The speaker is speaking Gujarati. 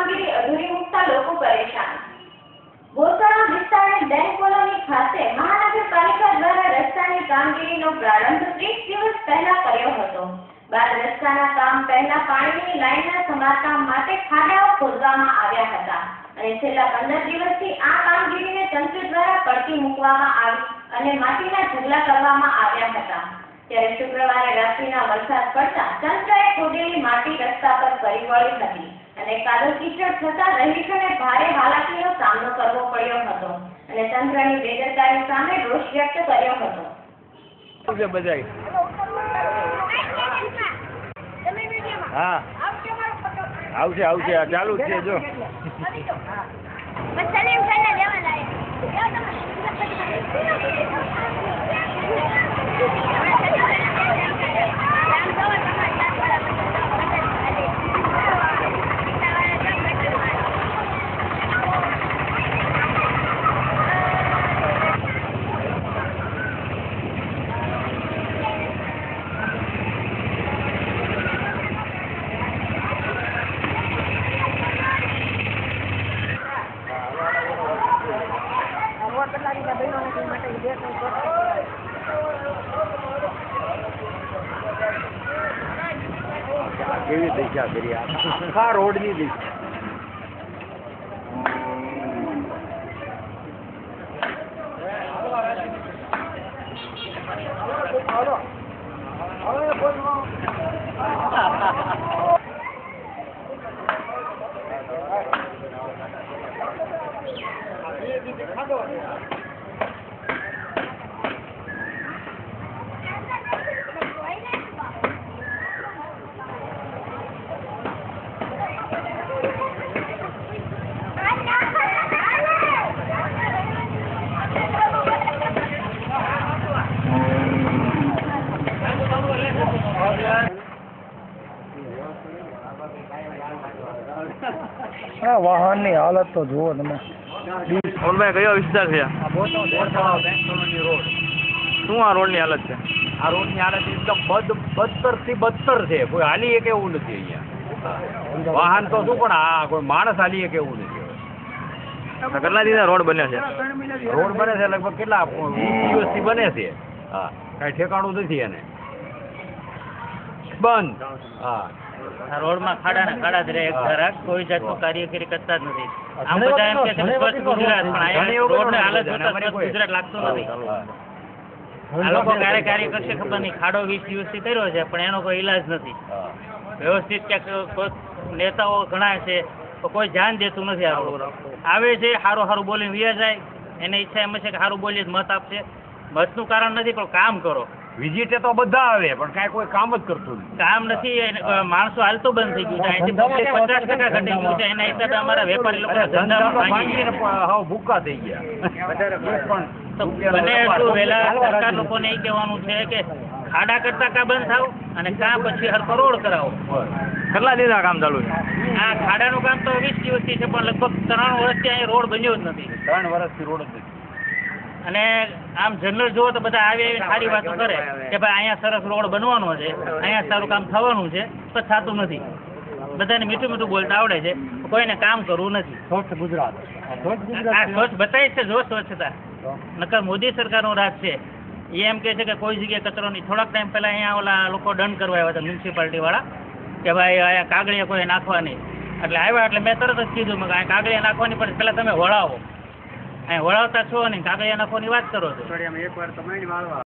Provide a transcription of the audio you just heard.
કામગીરી અધૂરી મૂકતા લોકો પરેશાન। ગોસણા વિસ્તારની બેંક કોલોની ખાતે મહાનગરપાલિકા દ્વારા રસ્તાની કામગીરીનો પ્રારંભ 30 દિવસ પહેલા કર્યો હતો। બાદ રસ્તાના કામ પહેલા પાણીની લાઇનના સમારકામ માટે ખાડાઓ ખોદવામાં આવ્યા હતા અને છેલ્લા 15 દિવસથી આ કામગીરીને તંત્ર દ્વારા પડતી મૂકવામાં આવી અને માટીના ઢગલા કરવામાં આવ્યા હતા। ત્યારે શુક્રવારે રાત્રિના વરસાદ પડતા તંત્રએ ખોદેલી માટી રસ્તા પર ફરી વળી હતી અને કાદવ કીચડ થતા રહીશોને ભારે હાલાકીનો સામનો કરવો પડ્યો હતો અને તંત્રની બેદરકારી સામે રોષ વ્યક્ત કર્યો હતો। હા આવશે ચાલુ છે જો કેવી દિશા કરી આખા રોડની દિશા વાહનની હાલત તો જુઓ તમે। કયો વિસ્તાર છે? શું આ રોડની હાલત છે? આ રોડની હાલત એકદમ બદતરથી બદતર છે। કોઈ હાલી એક એવું નથી અહીંયા। વાહન તો શું પણ આ કોઈ માણસ હાલી એક એવું નથી। કેટલા દિવસના રોડ બન્યો છે? રોડ બને છે લગભગ કેટલા 20 દિવસથી બને છે। હા કાંઈ ઠેકાણું નથી એને બંધ। હા રોડમાં ખાડા જ રહે એક ધારા કોઈ જાતનું કાર્યકરી કરતા જ નથી। આમ બધા એમ કે છે સ્વચ્છ ગુજરાત પણ આ રોડની હાલત જોતા સ્વચ્છ ગુજરાત લાગતું નથી। આ લોકો કાર્ય કરશે ખબર નહીં। ખાડો 20 દિવસથી કર્યો છે પણ એનો કોઈ ઈલાજ નથી। વ્યવસ્થિત ક્યાંક નેતાઓ ઘણા છે તો કોઈ ધ્યાન દેતું નથી। આ રોડ આવે છે સારું બોલીને વ્યા જાય, એને ઈચ્છા એમ છે કે સારું બોલીએ મત આપશે। મતનું કારણ નથી પણ કામ કરો। વિઝિટે તો બધા આવે પણ કાંઈ કોઈ કામ જ કરતું નથી। કામ નથી, માણસો હાલતું બંધ થઈ ગયું છે। અહીંથી પબ્લિક 50% ઘટી ગયું છે। એના હિસાબે અમારા વેપારી લોકો હાવ ભૂકા થઈ ગયા। બને એટલું વહેલા સરકાર લોકોને એ કહેવાનું છે કે ખાડા કરતા કા બંધ થાવ અને કા પછી હરખો રોડ કરાવો। કેટલા દિવસના કામ ચાલુ છે? આ ખાડાનું કામ તો 20 દિવસથી છે પણ લગભગ 3 વર્ષથી અહીં રોડ બન્યો જ નથી। 3 વર્ષથી રોડ જ નથી। અને આમ જનરલ જુઓ તો બધા આવી સારી વાતો કરે કે ભાઈ અહીંયા સરસ રોડ બનવાનો છે, અહીંયા સારું કામ થવાનું છે, પણ થતું નથી। બધાને મીઠું બોલતા આવડે છે, કોઈને કામ કરવું નથી। સ્વચ્છ ગુજરાત આ સ્વચ્છ બતાવી છે જો સ્વચ્છતા નકર મોદી સરકારનું રાજ છે। એ એમ કહે છે કે કોઈ જગ્યાએ કચરો નહીં। થોડાક ટાઈમ પહેલા અહીંયા ઓલા લોકો દંડ કરવા આવ્યા હતા મ્યુનિસિપાલિટી વાળા કે ભાઈ અહીંયા કાગળિયા કોઈ નાખવા નહીં। એટલે આવ્યા એટલે મેં તરત જ કીધું મેં અહીંયા કાગળિયા નાખવાની પણ પહેલાં તમે વળાવો। અહીં વળાવતા છો ને કાગળિયા નાખવાની વાત કરો છો।